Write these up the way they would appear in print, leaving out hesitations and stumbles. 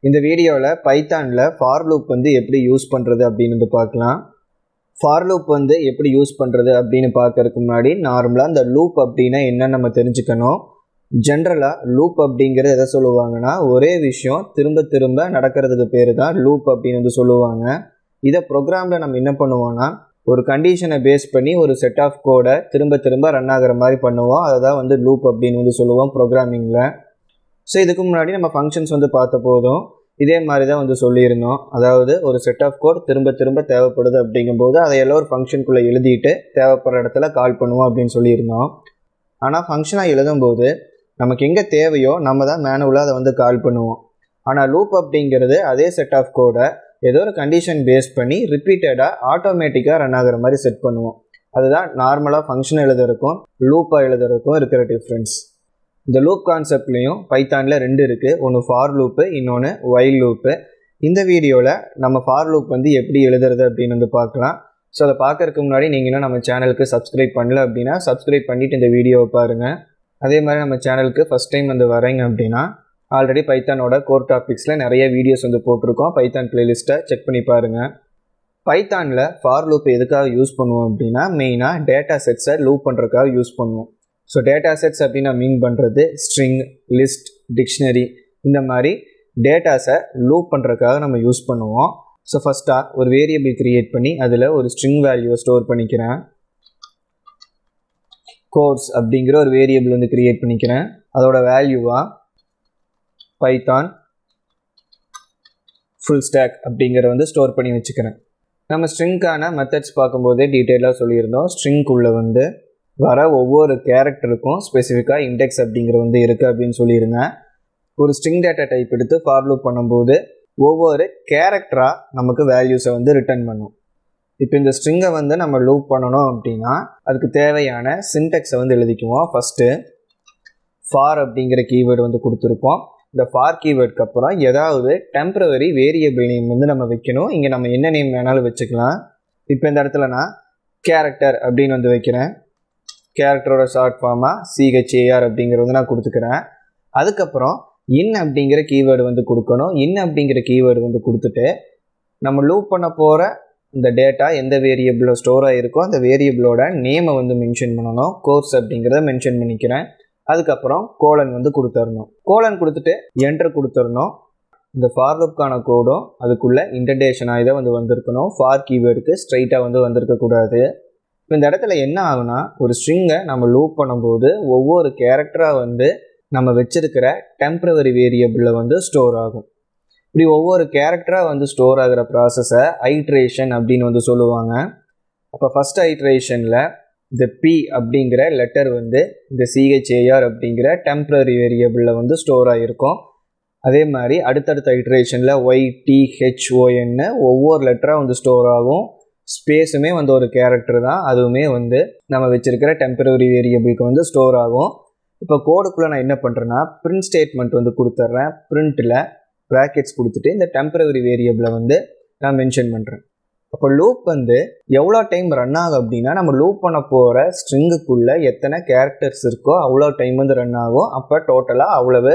இந்த வீடியோவில் பைத்தானில் for loop வந்து எப்படி யூஸ் பண்ணுறது அப்படின்னு வந்து பார்க்கலாம். ஃபார் லூப் வந்து எப்படி யூஸ் பண்ணுறது அப்படின்னு பார்க்கறதுக்கு முன்னாடி நார்மலாக இந்த லூப் அப்படின்னா என்னன்னு நம்ம தெரிஞ்சுக்கணும். ஜென்ரலாக லூப் அப்படிங்கிறது எதை சொல்லுவாங்கன்னா, ஒரே விஷயம் திரும்ப திரும்ப நடக்கிறதுக்கு பேர் தான் லூப் அப்படின்னு வந்து சொல்லுவாங்க. இதை ப்ரோக்ராமில் நம்ம என்ன பண்ணுவோம்னா, ஒரு கண்டிஷனை பேஸ் பண்ணி ஒரு செட் ஆஃப் கோடை திரும்ப திரும்ப ரன் ஆகிற மாதிரி பண்ணுவோம். அதை தான் வந்து லூப் அப்படின்னு வந்து சொல்லுவோம் ப்ரோக்ராமிங்கில். ஸோ இதுக்கு முன்னாடி நம்ம ஃபங்க்ஷன்ஸ் வந்து பார்த்த போதும் இதே மாதிரி தான் வந்து சொல்லியிருந்தோம். அதாவது ஒரு செட் ஆஃப் கோட் திரும்ப திரும்ப தேவைப்படுது அப்படிங்கும்போது அதையெல்லாம் ஒரு ஃபங்க்ஷனுக்குள்ளே எழுதிட்டு தேவைப்படுற இடத்துல கால் பண்ணுவோம் அப்படின்னு சொல்லியிருந்தோம். ஆனால் ஃபங்க்ஷனாக எழுதும்போது நமக்கு எங்கே தேவையோ நம்ம தான் மேனுவலாக அதை வந்து கால் பண்ணுவோம். ஆனால் லூப் அப்படிங்கிறது அதே செட் ஆஃப் கோடை ஏதோ ஒரு கண்டிஷன் பேஸ் பண்ணி ரிப்பீட்டடாக ஆட்டோமேட்டிக்காக ரன் ஆகிற மாதிரி செட் பண்ணுவோம். அதுதான் நார்மலாக ஃபங்க்ஷன் எழுதுறதுக்கும் லூப்பாக எழுதுறதுக்கும் இருக்கிற டிஃப்ரென்ஸ். இந்த லூப் கான்செப்ட்லேயும் பைத்தானில் 2 இருக்குது. ஒன்று ஃபார் லூப்பு, இன்னொன்று வைல் லூப்பு. இந்த வீடியோவில் நம்ம ஃபார் லூப் வந்து எப்படி எழுதுறது அப்படின்னு வந்து பார்க்கலாம். ஸோ அதை பார்க்கறதுக்கு முன்னாடி நீங்கள் இன்னும் நம்ம சேனலுக்கு சப்ஸ்கிரைப் பண்ணல அப்படின்னா சப்ஸ்கிரைப் பண்ணிவிட்டு இந்த வீடியோவை பாருங்கள். அதே மாதிரி நம்ம சேனலுக்கு ஃபஸ்ட் டைம் வந்து வரீங்க அப்படின்னா ஆல்ரெடி பைத்தானோட கோர் டாபிக்ஸில் நிறைய வீடியோஸ் வந்து போட்டிருக்கோம். பைத்தான் பிளேலிஸ்ட்டை செக் பண்ணி பாருங்கள். பைத்தானில் ஃபார் லூப் எதுக்காக யூஸ் பண்ணுவோம் அப்படின்னா, மெயினாக டேட்டா செட்ஸை லூப் பண்ணுறதுக்காக யூஸ் பண்ணுவோம். ஸோ டேட்டா செட்ஸ் அப்படின்னு நான் மீன் பண்ணுறது ஸ்ட்ரிங், லிஸ்ட், டிக்ஷனரி இந்த மாதிரி டேட்டாஸை லூப் பண்ணுறதுக்காக நம்ம யூஸ் பண்ணுவோம். ஸோ ஃபஸ்ட்டாக ஒரு வேரியபிள் க்ரியேட் பண்ணி அதில் ஒரு ஸ்ட்ரிங் வேல்யூவை ஸ்டோர் பண்ணிக்கிறேன். கோர்ஸ் அப்படிங்கிற ஒரு வேரியபிள் வந்து க்ரியேட் பண்ணிக்கிறேன். அதோட வேல்யூவாக பைத்தான் ஃபுல் ஸ்டாக் அப்படிங்கிற வந்து ஸ்டோர் பண்ணி வச்சுக்கிறேன். நம்ம ஸ்ட்ரிங்க்கான மெத்தட்ஸ் பார்க்கும்போதே டீட்டெயிலாக சொல்லியிருந்தோம். ஸ்ட்ரிங்குள்ளே வந்து வர ஒவ்வொரு கேரக்டருக்கும் ஸ்பெசிஃபிக்காக இண்டெக்ஸ் அப்படிங்கிற வந்து இருக்குது அப்படின்னு சொல்லியிருந்தேன். ஒரு ஸ்ட்ரிங் டேட்டா டைப் எடுத்து ஃபார் லூப் பண்ணும்போது ஒவ்வொரு கேரக்டராக நமக்கு வேல்யூஸை வந்து ரிட்டர்ன் பண்ணும். இப்போ இந்த ஸ்ட்ரிங்கை வந்து நம்ம லூப் பண்ணணும் அப்படின்னா அதுக்கு தேவையான சின்டெக்ஸை வந்து எழுதிக்குவோம். ஃபஸ்ட்டு ஃபார் அப்படிங்கிற கீவேர்டு வந்து கொடுத்துருப்போம். இந்த ஃபார் கீவேர்டுக்கு அப்புறம் ஏதாவது டெம்பரவரி வேரியபிள் நேம் வந்து நம்ம வைக்கணும். இங்கே நம்ம என்ன நேம் வேணாலும் வச்சுக்கலாம். இப்போ இந்த இடத்துல நான் கேரக்டர் அப்படின்னு வந்து வைக்கிறேன். கேரக்டரோட ஷார்ட் ஃபார்மாக CHAR அப்படிங்கிறது வந்து நான் கொடுத்துக்கிறேன். அதுக்கப்புறம் இன் அப்படிங்கிற கீவேர்டு வந்து கொடுக்கணும். இன் அப்படிங்கிற கீவேர்டு வந்து கொடுத்துட்டு நம்ம லூப் பண்ண போகிற இந்த டேட்டா எந்த வேரியபிளில் ஸ்டோர் ஆகிருக்கோ அந்த வேரியபிளோட நேமை வந்து மென்ஷன் பண்ணணும். கோர்ஸ் அப்படிங்கிறத மென்ஷன் பண்ணிக்கிறேன். அதுக்கப்புறம் கோலன் வந்து கொடுத்துடணும். கோலன் கொடுத்துட்டு என்டர் கொடுத்துடணும். இந்த ஃபார் லூப்கான கோடும் அதுக்குள்ளே இன்டென்டேஷனாக இதை வந்து வந்திருக்கணும். ஃபார் கீவேர்டுக்கு ஸ்ட்ரைட்டாக வந்து வந்திருக்கக்கூடாது. இப்போ இந்த இடத்துல என்ன ஆகுனா, ஒரு ஸ்ட்ரிங்கை நம்ம லூப் பண்ணும்போது ஒவ்வொரு கேரக்டராக வந்து நம்ம வச்சிருக்கிற டெம்பரவரி வேரியபிளில் வந்து ஸ்டோர் ஆகும். இப்படி ஒவ்வொரு கேரக்டராக வந்து ஸ்டோர் ஆகிற ப்ராசஸை ஐட்ரேஷன் அப்படின்னு வந்து சொல்லுவாங்க. அப்போ ஃபஸ்ட் ஐட்ரேஷனில் இந்த P அப்படிங்கிற லெட்டர் வந்து இந்த CHAR அப்படிங்கிற டெம்பரரி வேரியபிளில் வந்து ஸ்டோர் ஆகிருக்கும். அதே மாதிரி அடுத்தடுத்த ஐட்ரேஷனில் YTHON ஒவ்வொரு லெட்டராக வந்து ஸ்டோர் ஆகும். ஸ்பேஸுமே வந்து ஒரு கேரக்டர் தான், அதுவுமே வந்து நம்ம வச்சிருக்கிற டெம்பரரி வேரியபிளுக்கு வந்து ஸ்டோர் ஆகும். இப்போ கோடுக்குள்ளே நான் என்ன பண்ணுறேன்னா பிரிண்ட் ஸ்டேட்மெண்ட் வந்து கொடுத்துட்றேன். பிரிண்ட்டில் ப்ராக்கெட்ஸ் கொடுத்துட்டு இந்த டெம்பரரி வேரியபிளை வந்து நான் மென்ஷன் பண்ணுறேன். அப்போ லூப் வந்து எவ்வளோ டைம் ரன் ஆகும் அப்படின்னா, நம்ம லூப் பண்ண போகிற ஸ்ட்ரிங்குக்குள்ளே எத்தனை கேரக்டர்ஸ் இருக்கோ அவ்வளோ டைம் வந்து ரன் ஆகும். அப்போ டோட்டலாக அவ்வளவு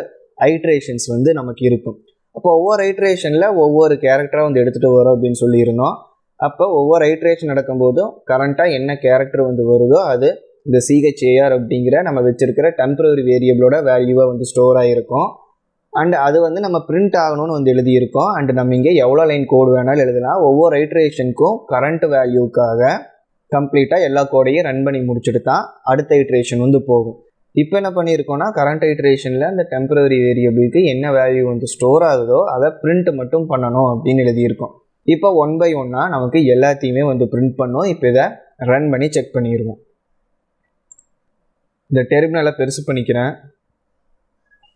ஐட்ரேஷன்ஸ் வந்து நமக்கு இருக்கும். அப்போ ஒவ்வொரு ஐட்ரேஷனில் ஒவ்வொரு கேரக்டராக வந்து எடுத்துகிட்டு வரோம் அப்படின்னு சொல்லியிருந்தோம். அப்போ ஒவ்வொரு ஐட்ரேஷன் நடக்கும்போதும் கரண்ட்டாக என்ன கேரக்டர் வந்து வருதோ அது இந்த CHAR அப்படிங்கிற நம்ம வச்சிருக்கிற டெம்பரரி வேரியபிளோட வேல்யூவாக வந்து ஸ்டோர் ஆகிருக்கும். அண்ட் அது வந்து நம்ம பிரிண்ட் ஆகணும்னு வந்து எழுதியிருக்கோம். அண்ட் நம்ம இங்கே எவ்வளோ லைன் கோடு வேணாலும் எழுதலாம். ஒவ்வொரு ஐட்ரேஷனுக்கும் கரண்ட் வேல்யூக்காக கம்ப்ளீட்டாக எல்லா கோடையும் ரன் பண்ணி முடிச்சுட்டு தான் அடுத்த ஐட்ரேஷன் வந்து போகும். இப்போ என்ன பண்ணியிருக்கோம்னா, கரண்ட் ஐட்ரேஷனில் அந்த டெம்பரரி வேரியபிளுக்கு என்ன வேல்யூ வந்து ஸ்டோர் ஆகுதோ அதை பிரிண்ட் மட்டும் பண்ணணும் அப்படின்னு எழுதியிருக்கோம். இப்போ 1 by 1 நமக்கு எல்லாத்தையுமே வந்து பிரிண்ட் பண்ணோம். இப்போ இதை ரன் பண்ணி செக் பண்ணிடுவோம். இந்த டெர்மினலை பெருசு பண்ணிக்கிறேன்.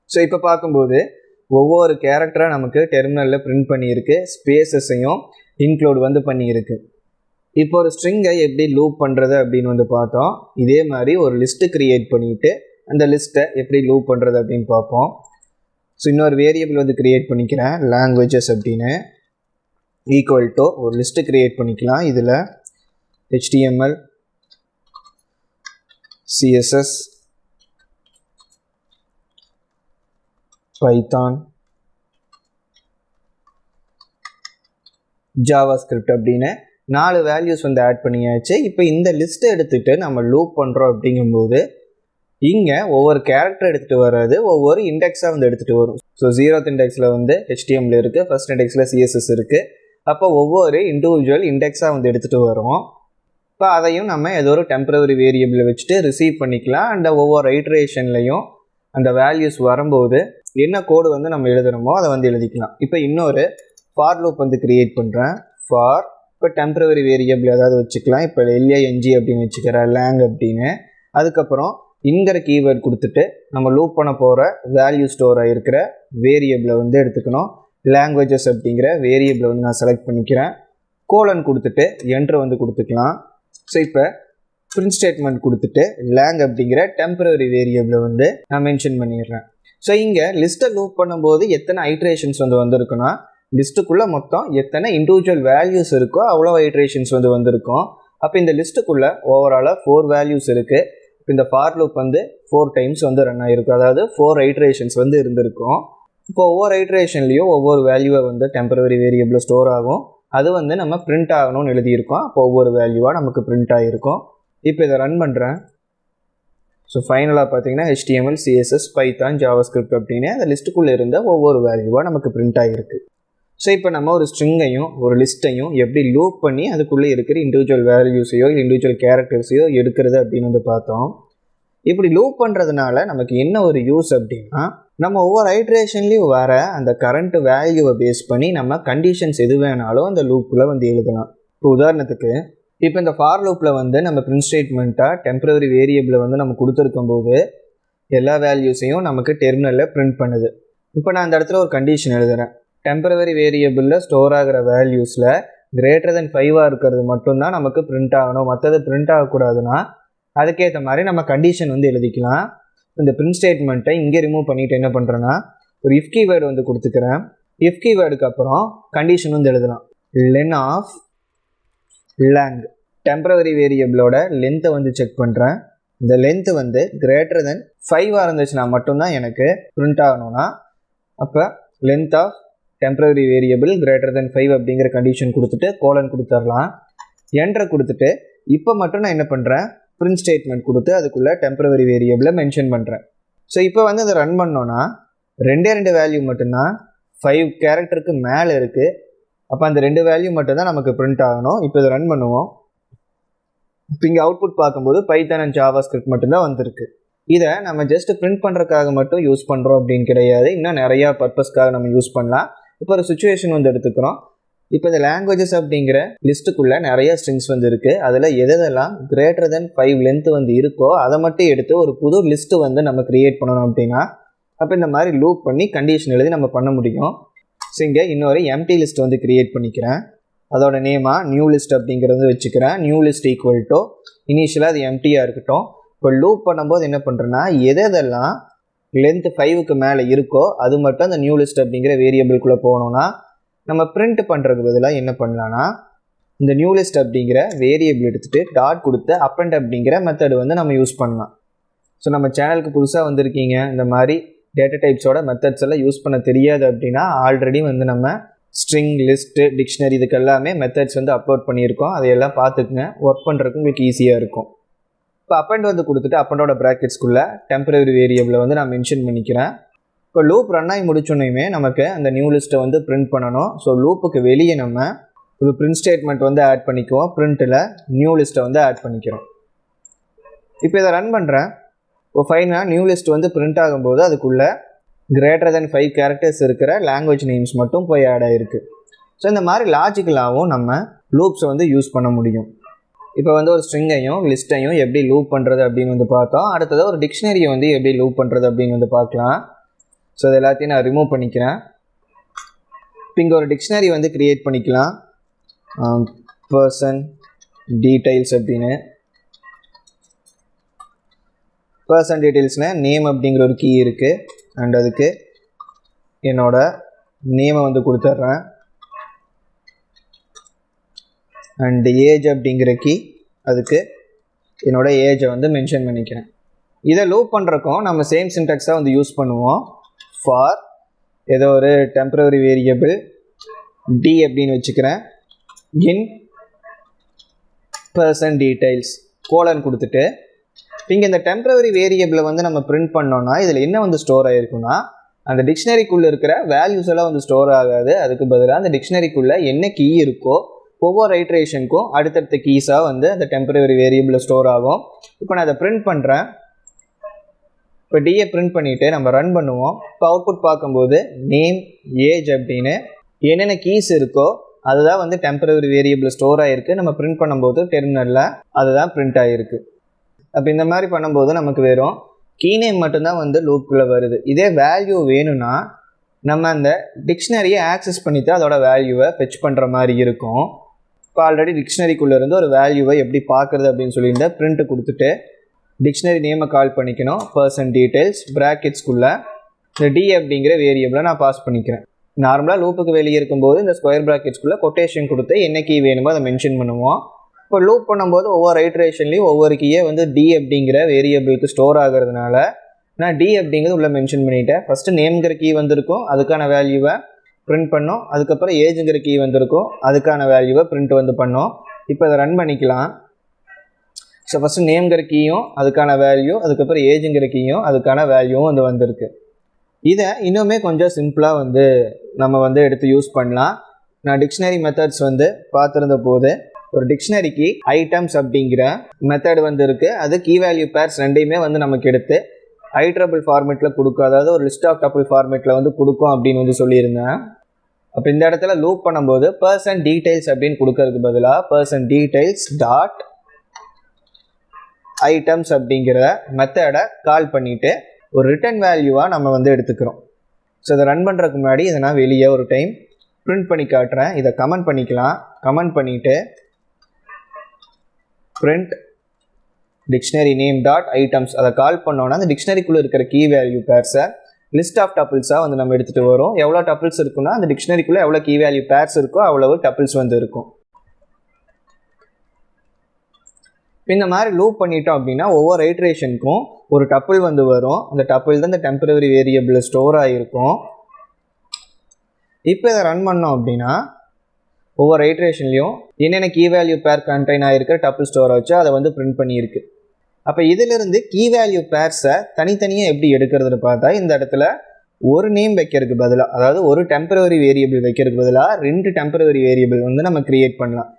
ஸோ இப்போ பார்க்கும்போது ஒவ்வொரு கேரக்டராக நமக்கு டெர்மினலில் பிரிண்ட் பண்ணியிருக்கு. ஸ்பேஸஸையும் இன்க்ளூட் வந்து பண்ணியிருக்கு. இப்போ ஒரு ஸ்ட்ரிங்கை எப்படி லூப் பண்ணுறது அப்படின்னு வந்து பார்த்தோம். இதே மாதிரி ஒரு லிஸ்ட்டு க்ரியேட் பண்ணிவிட்டு அந்த லிஸ்ட்டை எப்படி லூப் பண்ணுறது அப்படின்னு பார்ப்போம். ஸோ இன்னொரு வேரியபிள் வந்து க்ரியேட் பண்ணிக்கிறேன், லாங்குவேஜஸ் அப்படின்னு. ஈக்குவல் டு ஒரு லிஸ்ட்டு க்ரியேட் பண்ணிக்கலாம். இதில் HTML, CSS, Python, ஜாவாஸ்கிரிப்ட் அப்படின்னு 4 வேல்யூஸ் வந்து ஆட் பண்ணியாச்சு. இப்போ இந்த லிஸ்ட்டை எடுத்துகிட்டு நம்ம லூப் பண்ணுறோம் அப்படிங்கும்போது இங்கே ஒவ்வொரு கேரக்டர் எடுத்துகிட்டு வர்றது ஒவ்வொரு இண்டெக்ஸாக வந்து எடுத்துகிட்டு வரும். ஸோ 0th இண்டெக்ஸில் வந்து HTML இருக்குது, ஃபர்ஸ்ட் இண்டெக்ஸில் CSS இருக்குது. அப்போ ஒவ்வொரு இண்டிவிஜுவல் இண்டெக்ஸாக வந்து எடுத்துகிட்டு வரும். இப்போ அதையும் நம்ம ஏதோ ஒரு டெம்பரவரி வேரியபிளை வச்சுட்டு ரிசீவ் பண்ணிக்கலாம். அண்ட் ஒவ்வொரு ஐட்ரேஷன்லையும் அந்த வேல்யூஸ் வரும்போது என்ன கோடு வந்து நம்ம எழுதுகிறோமோ அதை வந்து எழுதிக்கலாம். இப்போ இன்னொரு ஃபார் லூப் வந்து க்ரியேட் பண்ணுறேன். ஃபார் இப்போ டெம்பரவரி வேரியபிள் ஏதாவது வச்சுக்கலாம். இப்போ LANG அப்படின்னு வச்சுக்கிறேன், லேங் அப்படின்னு. அதுக்கப்புறம் இங்கிற கீவேர்ட் கொடுத்துட்டு நம்ம லூப் பண்ண போகிற வேல்யூ ஸ்டோர் ஆகிருக்கிற வேரியபிளை வந்து எடுத்துக்கணும். லாங்குவேஜஸ் அப்படிங்கிற வேரியபிளை வந்து நான் செலக்ட் பண்ணிக்கிறேன். கோலன் கொடுத்துட்டு என்ட்ரு வந்து கொடுத்துக்கலாம். ஸோ இப்போ பிரிண்ட் ஸ்டேட்மெண்ட் கொடுத்துட்டு லேங் அப்படிங்கிற டெம்பரரி வேரியபிளை வந்து நான் மென்ஷன் பண்ணிடுறேன். ஸோ இங்கே லிஸ்ட்டை லூப் பண்ணும்போது எத்தனை ஐட்ரேஷன்ஸ் வந்து வந்திருக்குன்னா லிஸ்ட்டுக்குள்ளே மொத்தம் எத்தனை இண்டிவிஜுவல் வேல்யூஸ் இருக்கோ அவ்வளோ ஐட்ரேஷன்ஸ் வந்து வந்திருக்கும். அப்போ இந்த லிஸ்ட்டுக்குள்ளே ஓவராலாக 4 வேல்யூஸ் இருக்குது. இப்போ இந்த ஃபார் லூப் வந்து 4 டைம்ஸ் வந்து ரன் ஆகிருக்கும், அதாவது 4 ஐட்ரேஷன்ஸ் வந்து இருந்திருக்கும். இப்போ ஒவ்வொரு ஐட்ரேஷன்லேயும் ஒவ்வொரு வேல்யூவை வந்து டெம்பரரி வேரியபிளில் ஸ்டோர் ஆகும். அது வந்து நம்ம பிரிண்ட் ஆகணும்னு எழுதியிருக்கோம். அப்போ ஒவ்வொரு வேல்யூவாக நமக்கு பிரிண்ட் ஆகிருக்கும். இப்போ இதை ரன் பண்ணுறேன். ஸோ ஃபைனலாக பார்த்தீங்கன்னா HTML, CSS, Python, JavaScript அப்படின்னு அந்த லிஸ்ட்டுக்குள்ளே இருந்த ஒவ்வொரு வேல்யூவாக நமக்கு பிரிண்ட் ஆகிருக்கு. ஸோ இப்போ நம்ம ஒரு ஸ்ட்ரிங்கையும் ஒரு லிஸ்ட்டையும் எப்படி லூப் பண்ணி அதுக்குள்ளே இருக்கிற இண்டிவிஜுவல் வேல்யூஸையோ இல்லை இண்டிவிஜுவல் கேரக்டர்ஸையோ எடுக்கிறது அப்படின்னு வந்து பார்த்தோம். இப்படி லூப் பண்ணுறதுனால நமக்கு என்ன ஒரு யூஸ் அப்படின்னா, நம்ம ஒவ்வொரு ஐட்ரேஷன்லேயும் வர அந்த கரண்ட் வேல்யூவை பேஸ் பண்ணி நம்ம கண்டிஷன்ஸ் எது வேணாலும் அந்த லூப்பில் வந்து எழுதலாம். இப்போ உதாரணத்துக்கு இப்போ இந்த ஃபார் லூப்பில் வந்து நம்ம பிரிண்ட் ஸ்டேட்மெண்ட்டாக டெம்பரரி வேரியபிளை வந்து நம்ம கொடுத்துருக்கும் போது எல்லா வேல்யூஸையும் நமக்கு டெர்மினலில் பிரிண்ட் பண்ணுது. இப்போ நான் அந்த இடத்துல ஒரு கண்டிஷன் எழுதுகிறேன். டெம்பரரி வேரியபிளில் ஸ்டோர் ஆகிற வேல்யூஸில் கிரேட்டர் தென் 5 இருக்கிறது மட்டும்தான் நமக்கு பிரிண்ட் ஆகணும், மற்றது பிரிண்ட் ஆகக்கூடாதுன்னா அதுக்கேற்ற மாதிரி நம்ம கண்டிஷன் வந்து எழுதிக்கலாம். இந்த பிரிண்ட் ஸ்டேட்மெண்ட்டை இங்கே ரிமூவ் பண்ணிவிட்டு என்ன பண்ணுறேன்னா ஒரு இஃப் கீவேர்டு வந்து கொடுத்துக்கிறேன். இஃப் கீவேர்டுக்கு அப்புறம் கண்டிஷன் வந்து எழுதலாம். லென் ஆஃப் லேங் டெம்பரரி வேரியபிளோட லென்த்தை வந்து செக் பண்ணுறேன். இந்த லென்த்து வந்து கிரேட்டர் தென் 5 இருந்துச்சுன்னா மட்டும்தான் எனக்கு பிரிண்ட் ஆகணும்னா அப்போ length of temporary variable greater than 5 அப்படிங்கிற கண்டிஷன் கொடுத்துட்டு கோலன் கொடுத்துடலாம். என்ட்ரை கொடுத்துட்டு இப்போ மட்டும் நான் என்ன பண்ணுறேன், பிரிண்ட் ஸ்டேட்மெண்ட் கொடுத்து அதுக்குள்ளே டெம்பரரி வேரியபிளை மென்ஷன் பண்ணுறேன். ஸோ இப்போ வந்து அதை ரன் பண்ணோன்னா 2 வேல்யூ மட்டும்தான் 5 கேரக்டருக்கு மேலே இருக்குது. அப்போ அந்த 2 வேல்யூ மட்டும்தான் நமக்கு பிரிண்ட் ஆகணும். இப்போ இதை ரன் பண்ணுவோம். இப்போ இங்கே அவுட்புட் பார்க்கும்போது Python அண்ட் JavaScript மட்டும்தான் வந்திருக்கு. இதை நம்ம ஜஸ்ட் பிரிண்ட் பண்ணுறதுக்காக மட்டும் யூஸ் பண்ணுறோம் அப்படின்னு கிடையாது, இன்னும் நிறையா பர்பஸ்க்காக நம்ம யூஸ் பண்ணலாம். இப்போ ஒரு சுச்சுவேஷன் வந்து எடுத்துக்கிறோம். இப்போ இந்த லாங்குவேஜஸ் அப்படிங்கிற லிஸ்ட்டுக்குள்ளே நிறைய ஸ்ட்ரிங்ஸ் வந்து இருக்குது. அதில் எதெல்லாம் கிரேட்டர் தென் 5 லென்த் வந்து இருக்கோ அதை மட்டும் எடுத்து ஒரு புது லிஸ்ட்டு வந்து நம்ம க்ரியேட் பண்ணணும் அப்படின்னா அப்போ இந்த மாதிரி லூப் பண்ணி கண்டிஷன் எழுதி நம்ம பண்ண முடியும். ஸோ இங்கே இன்னொரு எம்டி லிஸ்ட் வந்து க்ரியேட் பண்ணிக்கிறேன். அதோட நேமாக நியூ லிஸ்ட் அப்படிங்கிறது வச்சுக்கிறேன். நியூ லிஸ்ட் ஈக்குவல் டு இனிஷியலாக அது எம்டியாக இருக்கட்டும். இப்போ லூப் பண்ணும்போது என்ன பண்ணுறேன்னா எதெல்லாம் லென்த் 5க்கு மேலே இருக்கோ அது மட்டும் அந்த நியூ லிஸ்ட் அப்படிங்கிற வேரியபிள்குள்ளே போகணுன்னா நம்ம பிரிண்ட் பண்ணுறதுக்கு பதிலாக என்ன பண்ணலான்னா இந்த நியூ லிஸ்ட் அப்படிங்கிற வேரியபிள் எடுத்துகிட்டு டாட் கொடுத்து அப்பண்ட் அப்படிங்கிற மெத்தட் வந்து நம்ம யூஸ் பண்ணலாம். ஸோ நம்ம சேனலுக்கு புதுசாக வந்திருக்கீங்க, இந்த மாதிரி டேட்டா டைப்ஸோட மெத்தட்ஸ் எல்லாம் யூஸ் பண்ண தெரியாது அப்படின்னா ஆல்ரெடி வந்து நம்ம ஸ்ட்ரிங், லிஸ்ட்டு, டிக்ஷனரி இதுக்கு எல்லாமே மெத்தட்ஸ் வந்து அப்லோட் பண்ணியிருக்கோம். அதையெல்லாம் பார்த்துக்குங்க, ஒர்க் பண்ணுறதுக்கு உங்களுக்கு ஈஸியாக இருக்கும். இப்போ அப்பண்ட் வந்து கொடுத்துட்டு அப்பண்டோட ப்ராக்கெட்ஸ்குள்ளே டெம்பரரி வேரியபிளை வந்து நான் மென்ஷன் பண்ணிக்கிறேன். இப்போ லூப் ரன் ஆகி முடிச்சோன்னையுமே நமக்கு அந்த நியூ லிஸ்ட்டை வந்து பிரிண்ட் பண்ணணும். ஸோ லூப்புக்கு வெளியே நம்ம ஒரு பிரிண்ட் ஸ்டேட்மெண்ட் வந்து ஆட் பண்ணிக்குவோம். பிரிண்ட்டில் நியூ லிஸ்ட்டை வந்து ஆட் பண்ணிக்கிறோம். இப்போ இதை ரன் பண்ணுறேன். இப்போ ஃபைனாக நியூ லிஸ்ட் வந்து பிரிண்ட் ஆகும்போது அதுக்குள்ளே கிரேட்டர் தென் 5 கேரக்டர்ஸ் இருக்கிற லாங்குவேஜ் நேம்ஸ் மட்டும் போய் ஆட் ஆகிருக்கு. ஸோ இந்த மாதிரி லாஜிக்கலாகவும் நம்ம லூப்ஸை வந்து யூஸ் பண்ண முடியும். இப்போ வந்து ஒரு ஸ்ட்ரிங்கையும் லிஸ்ட்டையும் எப்படி லூப் பண்ணுறது அப்படின்னு வந்து பார்த்தோம். அடுத்தது ஒரு டிக்ஷனரியை வந்து எப்படி லூப் பண்ணுறது அப்படின்னு வந்து பார்க்கலாம். ஸோ அது எல்லாத்தையும் நான் ரிமூவ் பண்ணிக்கிறேன். இப்போ இங்கே ஒரு டிக்ஷனரி வந்து க்ரியேட் பண்ணிக்கலாம். பர்சன் டீட்டெயில்ஸ் அப்படின்னு. பர்சன் டீட்டெயில்ஸ்னால் நேம் அப்படிங்கிற ஒரு கீ இருக்குது. அண்ட் அதுக்கு என்னோடய நேமை வந்து கொடுத்துட்றேன். அண்ட் ஏஜ் அப்படிங்கிற கீ, அதுக்கு என்னோடய ஏஜை வந்து மென்ஷன் பண்ணிக்கிறேன். இதை லூப் பண்ணுறக்கும் நம்ம சேம் சின்டாக்ஸாக வந்து யூஸ் பண்ணுவோம். ஃபார் ஏதோ ஒரு டெம்பரரி வேரியபிள் டி அப்படின்னு வச்சுக்கிறேன். இன் பர்சன் டீடைல்ஸ் கோலன் கொடுத்துட்டு இங்கே இந்த டெம்பரவரி வேரியபிளை வந்து நம்ம பிரிண்ட் பண்ணோம்னா இதில் என்ன வந்து ஸ்டோர் ஆகிருக்குன்னா அந்த டிக்ஷனரிக்குள்ளே இருக்கிற வேல்யூஸ் எல்லாம் வந்து ஸ்டோர் ஆகாது. அதுக்கு பதிலாக அந்த டிக்ஷனரிக்குள்ளே என்ன கீ இருக்கோ ஒவ்வொரு ஐட்ரேஷனுக்கும் அடுத்தடுத்த கீஸாக வந்து அந்த டெம்பரவரி வேரியபிளில் ஸ்டோர் ஆகும். இப்போ நான் அதை பிரிண்ட் பண்ணுறேன். இப்போ டிஏ பிரிண்ட் பண்ணிவிட்டு நம்ம ரன் பண்ணுவோம். இப்போ அவுட்புட் பார்க்கும்போது நேம் ஏஜ் அப்படின்னு என்னென்ன கீஸ் இருக்கோ அதுதான் வந்து டெம்பரவரி வேரியபிள் ஸ்டோர் ஆகிருக்கு. நம்ம பிரிண்ட் பண்ணும்போது டெர்மினலில் அதுதான் பிரிண்ட் ஆகிருக்கு. அப்போ இந்த மாதிரி பண்ணும்போது நமக்கு வெறும் கீ நேம் மட்டும்தான் வந்து லூப்புக்குள்ளே வருது. இதே வேல்யூ வேணும்னா நம்ம அந்த டிக்ஷனரியை ஆக்சஸ் பண்ணிவிட்டு அதோட வேல்யூவை ஃபெச் பண்ணுற மாதிரி இருக்கும். இப்போ ஆல்ரெடி டிக்ஷனரிக்குள்ளே இருந்து ஒரு வேல்யூவை எப்படி பார்க்குறது அப்படின்னு சொல்லியிருந்த பிரிண்ட்டு கொடுத்துட்டு டிக்ஷனரி நேமை கால் பண்ணிக்கணும். பர்சன் டீடைல்ஸ் ப்ராக்கெட்ஸ்குள்ளே இந்த டி அப்படிங்கிற வேரியபிளை நான் பாஸ் பண்ணிக்கிறேன். நார்மலாக லூப்புக்கு வெளியே இருக்கும்போது இந்த ஸ்கொயர் ப்ராக்கெட்ஸ்குள்ளே கொட்டேஷன் கொடுத்து என்ன கீ வேணுமோ அதை மென்ஷன் பண்ணுவோம். இப்போ லூப் பண்ணும்போது ஒவ்வொரு ஐட்ரேஷன்லேயும் ஒவ்வொரு கீயை வந்து டி அப்படிங்கிற வேரியபிளுக்கு ஸ்டோர் ஆகிறதுனால நான் டி அப்படிங்கிறது உள்ளே மென்ஷன் பண்ணிவிட்டேன். ஃபஸ்ட்டு நேம்ங்கிற கீ வந்திருக்கும், அதுக்கான வேல்யூவை பிரிண்ட் பண்ணோம். அதுக்கப்புறம் ஏஜுங்கிற கீ வந்திருக்கும், அதுக்கான வேல்யூவை பிரிண்ட் வந்து பண்ணோம். இப்போ அதை ரன் பண்ணிக்கலாம். ஸோ ஃபஸ்ட்டு நேம்ங்கிற கீயும் அதுக்கான வேல்யூ, அதுக்கப்புறம் ஏஜுங்கிற கீயும் அதுக்கான வேல்யூவும் வந்து வந்திருக்கு. இதை இன்னுமே கொஞ்சம் சிம்பிளாக வந்து நம்ம வந்து எடுத்து யூஸ் பண்ணலாம். நான் டிக்ஷனரி மெத்தட்ஸ் வந்து பார்த்துருந்த போது ஒரு டிக்ஷனரிக்கு ஐட்டம்ஸ் அப்படிங்கிற மெத்தட் வந்து இருக்குது. அது கீ வேல்யூ பேர்ஸ் ரெண்டையுமே வந்து நமக்கு எடுத்து ஐட்ரபிள் ஃபார்மேட்டில் கொடுக்கும், அதாவது ஒரு லிஸ்ட் ஆஃப் டபிள் ஃபார்மேட்டில் வந்து கொடுக்கும் அப்படின்னு வந்து சொல்லியிருந்தேன். அப்போ இந்த இடத்துல லூப் பண்ணும்போது பர்சன் டீடைல்ஸ் அப்படின்னு கொடுக்கறதுக்கு பதிலாக பர்சன் டீடைல்ஸ் டாட் ஐட்டம்ஸ் அப்படிங்கிற மெத்தடை கால் பண்ணிவிட்டு ஒரு ரிட்டன் வேல்யூவாக நம்ம வந்து எடுத்துக்கிறோம். ஸோ இதை ரன் பண்ணுறதுக்கு முன்னாடி இதை நான் வெளியே ஒரு டைம் பிரிண்ட் பண்ணி காட்டுறேன். இதை கமெண்ட் பண்ணிக்கலாம். கமெண்ட் பண்ணிவிட்டு print dictionary name dot items அதை கால் பண்ணோன்னா அந்த டிக்ஷனரிக்குள்ளே இருக்கிற கீ வேல்யூ பேர்ஸை லிஸ்ட் ஆஃப் டப்பிள்ஸாக வந்து நம்ம எடுத்துகிட்டு வரும். எவ்வளோ டப்பிள்ஸ் இருக்குன்னா அந்த டிக்ஷனரிக்குள்ளே எவ்வளோ கீ வேல்யூ பேர்ஸ் இருக்கோ அவ்வளவு டப்பிள்ஸ் வந்து இருக்கும். இந்த மாதிரி லூப் பண்ணிட்டோம் அப்படின்னா ஒவ்வொரு ஐட்ரேஷனுக்கும் ஒரு டப்பிள் வந்து வரும். அந்த டப்பிள் தான் இந்த டெம்பரவரி வேரியபிள் ஸ்டோர் ஆகிருக்கும். இப்போ இதை ரன் பண்ணோம் அப்படின்னா ஒவ்வொரு ஐட்ரேஷன்லையும் என்னென்ன கீ வேல்யூ பேர் கண்டெயின் ஆகிருக்கிற டப்பிள் ஸ்டோர் வச்சு அதை வந்து பிரிண்ட் பண்ணியிருக்கு. அப்போ இதிலிருந்து கீ வேல்யூ பேர்ஸை தனித்தனியாக எப்படி எடுக்கிறதுன்னு பார்த்தா இந்த இடத்துல ஒரு நேம் வைக்கிறதுக்கு பதிலாக, அதாவது ஒரு டெம்பரவரி வேரியபிள் வைக்கிறதுக்கு பதிலாக 2 டெம்பரவரி வேரியபிள் வந்து நம்ம க்ரியேட் பண்ணலாம்.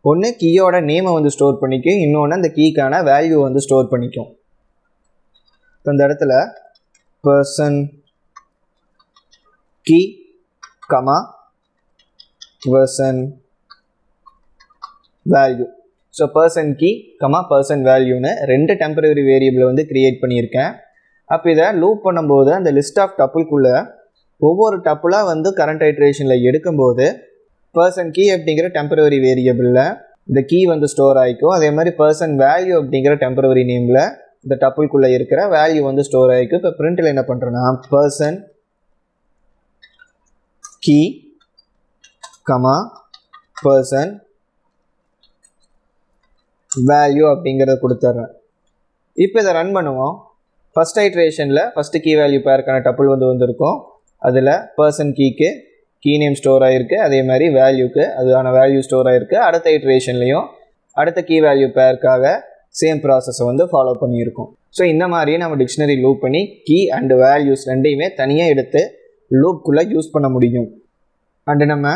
ஒன்று கீயோட நேமை வந்து ஸ்டோர் பண்ணிக்கும், இன்னொன்று அந்த கீக்கான வேல்யூ வந்து ஸ்டோர் பண்ணிக்கும். இப்போ இந்த இடத்துல person key comma person value. So person key comma person வேல்யூன்னு 2 டெம்பரவரி வேரியபிளை வந்து க்ரியேட் பண்ணியிருக்கேன். அப்போ இதை லூப் பண்ணும்போது அந்த லிஸ்ட் ஆஃப் டப்புள்குள்ளே ஒவ்வொரு டப்புளாக வந்து கரண்ட் ஐட்ரேஷனில் எடுக்கும்போது பர்சன் கீ அப்படிங்கிற டெம்பரவரி வேரியபிளில் இந்த கீ வந்து ஸ்டோர் ஆகிக்கும். அதே மாதிரி பர்சன் வேல்யூ அப்படிங்கிற டெம்பரவரி நேமில் இந்த டப்புள்குள்ளே இருக்கிற வேல்யூ வந்து ஸ்டோர் ஆகிக்கும். இப்போ பிரிண்டில் என்ன பண்ணுறேன்னா person key comma person value அப்படிங்கிறத கொடுத்துட்றேன். இப்போ இதை ரன் பண்ணுவோம். ஃபஸ்ட் ஐட்ரேஷனில் ஃபஸ்ட்டு கீ வேல்யூ பேருக்கான டப்புள் வந்து வந்திருக்கும். அதில் பர்சன் கீக்கு கீ நேம் ஸ்டோர் ஆகிருக்கு, அதே மாதிரி வேல்யூக்கு அதுக்கான வேல்யூ ஸ்டோர் ஆகிருக்கு. அடுத்த ஐட்ரேஷன்லையும் அடுத்த கீ வேல்யூ பேருக்காக சேம் ப்ராசஸை வந்து ஃபாலோ பண்ணியிருக்கோம். ஸோ இந்த மாதிரியே நம்ம டிக்ஷனரி லூப் பண்ணி கீ அண்டு வேல்யூஸ் ரெண்டையுமே தனியாக எடுத்து லூப்புக்குள்ளே யூஸ் பண்ண முடியும். அண்டு நம்ம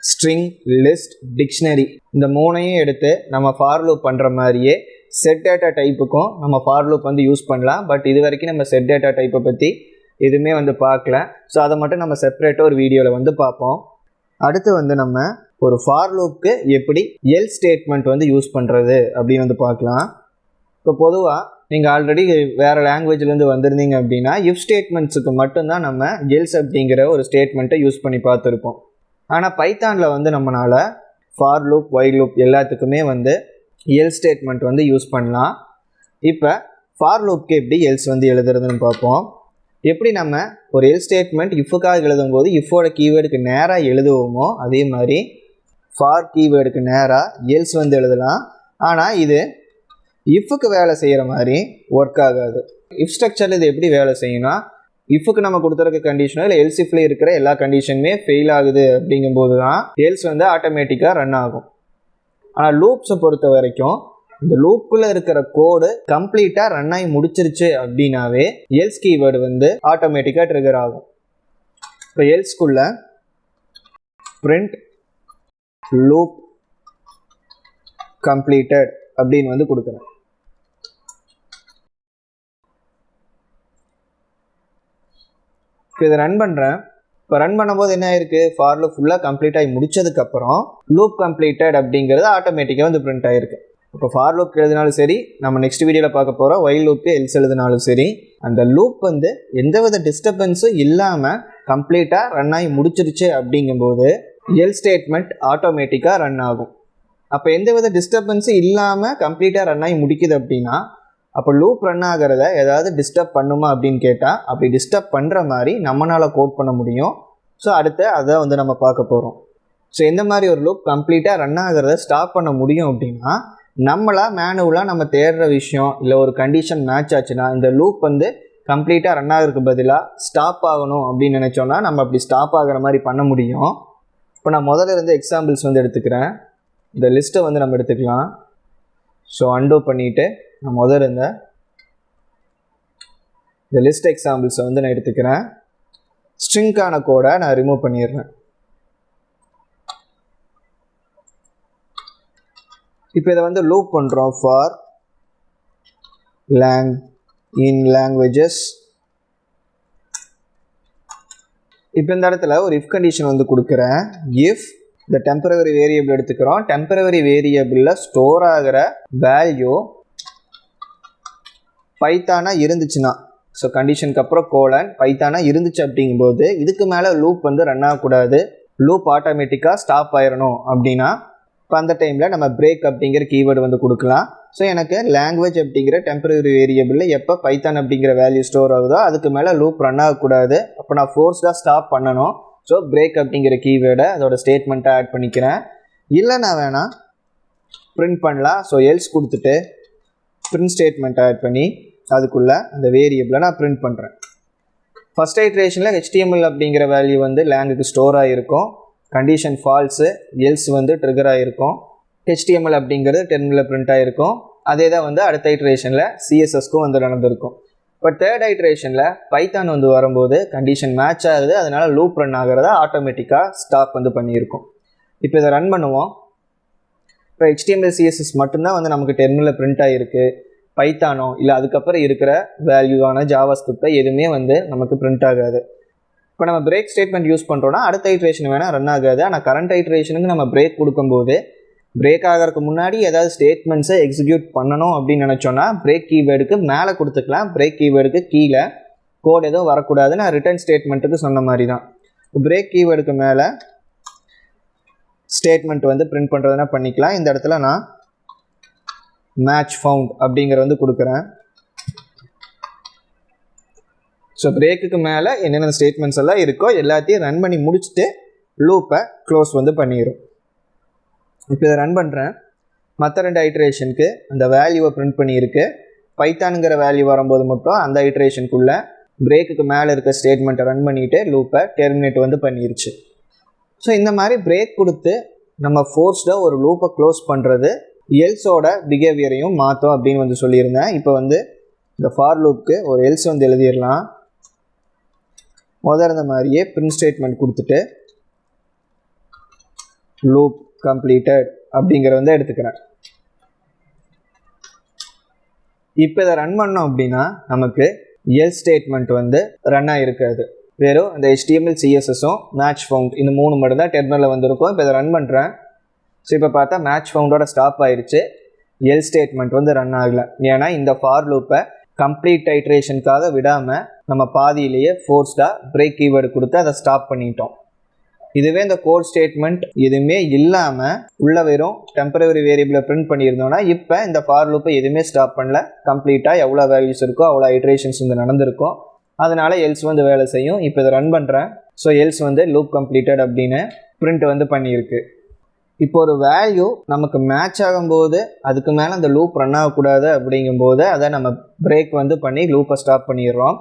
ஸ்ட்ரிங், லிஸ்ட், டிக்ஷனரி இந்த 3ஐயும் எடுத்து நம்ம ஃபார் லூப் பண்ணுற மாதிரியே செட் டேட்டா டைப்புக்கும் நம்ம ஃபார் லூப் வந்து யூஸ் பண்ணலாம். பட் இது வரைக்கும் நம்ம செட் டேட்டா டைப்பை பற்றி எதுவுமே வந்து பார்க்கல. ஸோ அதை மட்டும் நம்ம செப்பரேட்டாக ஒரு வீடியோவில் வந்து பார்ப்போம். அடுத்து வந்து நம்ம ஒரு ஃபார் லூப்புக்கு எப்படி எல் ஸ்டேட்மெண்ட் வந்து யூஸ் பண்ணுறது அப்படின்னு வந்து பார்க்கலாம். இப்போ பொதுவாக நீங்கள் ஆல்ரெடி வேறு லாங்குவேஜ்லேருந்து வந்திருந்தீங்க அப்படின்னா இஃப் ஸ்டேட்மெண்ட்ஸுக்கு மட்டும்தான் நம்ம எல்ஸ் அப்படிங்கிற ஒரு ஸ்டேட்மெண்ட்டை யூஸ் பண்ணி பார்த்துருப்போம். ஆனால் பைத்தானில் வந்து நம்மளால் ஃபார் லூப், ஒயில் லூப் எல்லாத்துக்குமே வந்து எல் ஸ்டேட்மெண்ட் வந்து யூஸ் பண்ணலாம். இப்போ ஃபார் லூப்க்கு எப்படி எல்ஸ் வந்து எழுதுறதுன்னு பார்ப்போம். எப்படி நம்ம ஒரு எல் ஸ்டேட்மெண்ட் இஃபுக்காக எழுதும்போது இஃபோட கீவேர்டுக்கு நேராக எழுதுவோமோ அதே மாதிரி ஃபார் கீவேர்டுக்கு நேராக எல்ஸ் வந்து எழுதலாம். ஆனால் இது இஃபுக்கு வேலை செய்கிற மாதிரி ஒர்க் ஆகாது. இஃப் ஸ்ட்ரக்சரில் இது எப்படி வேலை செய்யணும்னா இஃபுக்கு நம்ம கொடுத்துருக்க கண்டிஷனோ இல்லை எல்ஸ் இஃப்ல இருக்கிற எல்லா கண்டிஷனுமே ஃபெயில் ஆகுது அப்படிங்கும்போது தான் எல்ஸ் வந்து ஆட்டோமேட்டிக்காக ரன் ஆகும். ஆனால் லூப்ஸை பொறுத்த வரைக்கும் இந்த லூப்புக்குள்ளே இருக்கிற கோடு கம்ப்ளீட்டாக ரன் ஆகி முடிச்சிருச்சு அப்படின்னாவே எல்ஸ் கீவேர்டு வந்து ஆட்டோமேட்டிக்காக ட்ரிகர் ஆகும். இப்போ எல்ஸ்குள்ள print loop completed அப்படின்னு வந்து கொடுக்குறேன். இப்போ இதை ரன் பண்ணுறேன். இப்போ ரன் பண்ணும்போது என்ன ஆயிருக்கு, ஃபார் லூப் ஃபுல்லாக கம்ப்ளீட் ஆகி முடிச்சதுக்கப்புறம் லூப் கம்ப்ளீட்டட் அப்படிங்கிறது ஆட்டோமேட்டிக்காக வந்து பிரிண்ட் ஆகிருக்கு. இப்போ ஃபார் லூப் எழுதினாலும் சரி, நம்ம நெக்ஸ்ட் வீடியோவில் பார்க்க போகிறோம் ஒயில் லூப்பு எல்ஸ் எழுதினாலும் சரி, அந்த லூப் வந்து எந்தவித டிஸ்டர்பன்ஸும் இல்லாமல் கம்ப்ளீட்டாக ரன் ஆகி முடிச்சிருச்சு அப்படிங்கும்போது எல் ஸ்டேட்மெண்ட் ஆட்டோமேட்டிக்காக ரன் ஆகும். அப்போ எந்தவித டிஸ்டர்பன்ஸும் இல்லாமல் கம்ப்ளீட்டாக ரன் ஆகி முடிக்குது அப்படின்னா அப்போ லூப் ரன் ஆகிறத ஏதாவது டிஸ்டர்ப் பண்ணுமா அப்படின்னு கேட்டால் அப்படி டிஸ்டர்ப் பண்ணுற மாதிரி நம்மளால் கோட் பண்ண முடியும். ஸோ அடுத்து அதை வந்து நம்ம பார்க்க போகிறோம். ஸோ எந்த மாதிரி ஒரு லூப் கம்ப்ளீட்டாக ரன் ஆகிறத ஸ்டாப் பண்ண முடியும் அப்படின்னா, நம்மளாக மேனுவலாக நம்ம தேடுற விஷயம் இல்லை ஒரு கண்டிஷன் மேட்ச் ஆச்சுன்னா இந்த லூப் வந்து கம்ப்ளீட்டாக ரன் ஆகிறதுக்கு பதிலாக ஸ்டாப் ஆகணும் அப்படின்னு நினச்சோன்னா நம்ம அப்படி ஸ்டாப் ஆகிற மாதிரி பண்ண முடியும். இப்போ நான் முதல்ல இருந்து எக்ஸாம்பிள்ஸ் வந்து எடுத்துக்கிறேன். இந்த லிஸ்ட்டை வந்து நம்ம எடுத்துக்கலாம். ஸோ அண்டோ பண்ணிவிட்டு நான் முதல்ல இருந்த இந்த லிஸ்ட் எக்ஸாம்பிள்ஸை வந்து நான் எடுத்துக்கிறேன். ஸ்ட்ரிங்கான கோடை நான் ரிமூவ் பண்ணிடுறேன். இப்போ இதை வந்து லூப் பண்ணுறோம். For lang in languages. இப்போ இந்த இடத்துல ஒரு இஃப் கண்டிஷன் வந்து கொடுக்குறேன். இஃப் இந்த டெம்பரவரி வேரியபிள் எடுத்துக்கிறோம். டெம்பரவரி வேரியபிளில் ஸ்டோர் ஆகிற வேல்யூ பைத்தானாக இருந்துச்சுன்னா, ஸோ கண்டிஷனுக்கு அப்புறம் கோலன் பைத்தானாக இருந்துச்சு அப்படிங்கும்போது இதுக்கு மேலே லூப் வந்து ரன் ஆகக்கூடாது, லூப் ஆட்டோமேட்டிக்காக ஸ்டாப் ஆயிடணும் அப்படின்னா இப்போ அந்த டைமில் நம்ம பிரேக் அப்படிங்கிற கீவேர்டு வந்து கொடுக்கலாம். ஸோ எனக்கு லாங்குவேஜ் அப்படிங்கிற டெம்பரரி வேரியபிளில் எப்போ பைத்தான் அப்படிங்கிற வேல்யூ ஸ்டோர் ஆகுதோ அதுக்கு மேலே லூப் ரன் ஆகக்கூடாது, அப்போ நான் ஃபோர்ஸ்டாக ஸ்டாப் பண்ணணும். ஸோ பிரேக் அப்படிங்கிற கீவேர்டை அதோட ஸ்டேட்மெண்ட்டை ஆட் பண்ணிக்கிறேன். இல்லை நான் வேணால் பிரிண்ட் பண்ணலாம். ஸோ எல்ஸ் கொடுத்துட்டு பிரிண்ட் ஸ்டேட்மெண்ட்டை ஆட் பண்ணி அதுக்குள்ளே அந்த வேரியபிளை நான் பிரிண்ட் பண்ணுறேன். ஃபஸ்ட் ஐட்ரேஷனில் HTML அப்படிங்கிற வேல்யூ வந்து லேங்குக்கு ஸ்டோர் ஆகிருக்கும். கண்டிஷன் ஃபால்ஸு, எல்ஸ் வந்து ட்ரிகர் ஆகிருக்கும். HTML அப்படிங்கிறது டெர்மினலில் பிரிண்ட் ஆகிருக்கும். அதே தான் வந்து அடுத்த ஐட்ரேஷனில் CSSக்கும் வந்து நடந்திருக்கும். இப்போ தேர்ட் ஐட்ரேஷனில் பைத்தான் வந்து வரும்போது கண்டிஷன் மேட்ச் ஆகுது, அதனால் லூப் ரன் ஆகிறத ஆட்டோமேட்டிக்காக ஸ்டாப் வந்து பண்ணியிருக்கும். இப்போ இதை ரன் பண்ணுவோம். இப்போ HTML CSS மட்டும்தான் வந்து நமக்கு டெர்மினலில் பிரிண்ட் ஆகிருக்கு. பைத்தானோ இல்லை அதுக்கப்புறம் இருக்கிற வேல்யூவான ஜாவாஸ்கிரிப்டோ எதுவுமே வந்து நமக்கு பிரிண்ட் ஆகாது. இப்போ நம்ம பிரேக் ஸ்டேட்மெண்ட் யூஸ் பண்ணுறோன்னா அடுத்த ஐட்ரேஷன் வேணால் ரன் ஆகாது. ஆனால் கரண்ட் ஐட்ரேஷனுக்கு நம்ம பிரேக் கொடுக்கும்போது பிரேக் ஆகிறதுக்கு முன்னாடி ஏதாவது ஸ்டேட்மெண்ட்ஸை எக்ஸிக்யூட் பண்ணணும் அப்படின்னு நினச்சோன்னா பிரேக் கீவேர்டுக்கு மேலே கொடுத்துக்கலாம். பிரேக் கீவேர்டுக்கு கீழே கோட் எதுவும் வரக்கூடாது. நான் ரிட்டர்ன் ஸ்டேட்மெண்ட்டுக்கு சொன்ன மாதிரி தான். பிரேக் கீவேர்டுக்கு மேலே ஸ்டேட்மெண்ட் வந்து பிரிண்ட் பண்ணுறதுனா பண்ணிக்கலாம். இந்த இடத்துல நான் மேட்ச் ஃபவுண்ட் அப்படிங்கிற வந்து கொடுக்குறேன். ஸோ பிரேக்குக்கு மேலே என்னென்ன ஸ்டேட்மெண்ட்ஸ் எல்லாம் இருக்கோ எல்லாத்தையும் ரன் பண்ணி முடிச்சுட்டு லூப்பை க்ளோஸ் வந்து பண்ணிடும். இப்போ இதை ரன் பண்ணுறேன். மற்ற ரெண்டு ஐட்ரேஷனுக்கு அந்த வேல்யூவை பிரிண்ட் பண்ணியிருக்கு. பைத்தானுங்கிற வேல்யூ வரும்போது மட்டும் அந்த ஐட்ரேஷனுக்குள்ளே பிரேக்குக்கு மேலே இருக்க ஸ்டேட்மெண்ட்டை ரன் பண்ணிவிட்டு லூப்பை டெர்மினேட் வந்து பண்ணிருச்சு. ஸோ இந்த மாதிரி பிரேக் கொடுத்து நம்ம ஃபோர்ஸ்டாக ஒரு லூப்பை க்ளோஸ் பண்ணுறது எல்ஸோட பிஹேவியரையும் மாற்றும் அப்படின்னு வந்து சொல்லியிருந்தேன். இப்போ வந்து இந்த ஃபார் லூப்புக்கு ஒரு எல்ஸ் வந்து எழுதிடலாம். முதல்ல மாதிரியே பிரிண்ட் ஸ்டேட்மெண்ட் கொடுத்துட்டு லூப் கம்ப்ளீட்டட் அப்படிங்கிற வந்து எடுத்துக்கிறேன். இப்போ இதை ரன் பண்ணோம் அப்படின்னா நமக்கு எல் ஸ்டேட்மெண்ட் வந்து ரன் ஆகிருக்காது. வெறும் இந்த HTML CSSும் மேட்ச் ஃபவுண்ட் இந்த மூணு மட்டும் தான் டெர்மினலில் வந்துருக்கும். இப்போ இதை ரன் பண்ணுறேன். ஸோ இப்போ பார்த்தா மேட்ச் ஃபவுண்டோட ஸ்டாப் ஆயிடுச்சு, எல் ஸ்டேட்மெண்ட் வந்து ரன் ஆகலை. ஏன்னா இந்த ஃபார் லூப்பை கம்ப்ளீட் ஐட்ரேஷனுக்காக விடாமல் நம்ம பாதியிலேயே ஃபோர்ஸ்டாக பிரேக் கீவேர்டு கொடுத்து அதை ஸ்டாப் பண்ணிட்டோம். இதுவே இந்த கோட் ஸ்டேட்மெண்ட் எதுவுமே இல்லாமல் உள்ள வெறும் டெம்பரவரி வேரியபிளை பிரிண்ட் பண்ணியிருந்தோன்னா இப்போ இந்த ஃபார் லூப்பை எதுவுமே ஸ்டாப் பண்ணல, கம்ப்ளீட்டாக எவ்வளோ வேல்யூஸ் இருக்கோ அவ்வளோ ஐட்ரேஷன்ஸ் வந்து நடந்திருக்கும். அதனால் எல்ஸ் வந்து வேலை செய்யும். இப்போ இதை ரன் பண்ணுறேன். ஸோ எல்ஸ் வந்து லூப் கம்ப்ளீட்டட் அப்படின்னு பிரிண்ட் வந்து பண்ணியிருக்கு. இப்போ ஒரு வேல்யூ நமக்கு மேட்ச் ஆகும்போது அதுக்கு மேலே அந்த லூப் ரன் ஆகக்கூடாது அப்படிங்கும்போது அதை நம்ம பிரேக் வந்து பண்ணி லூப்பை ஸ்டாப் பண்ணிடுறோம்.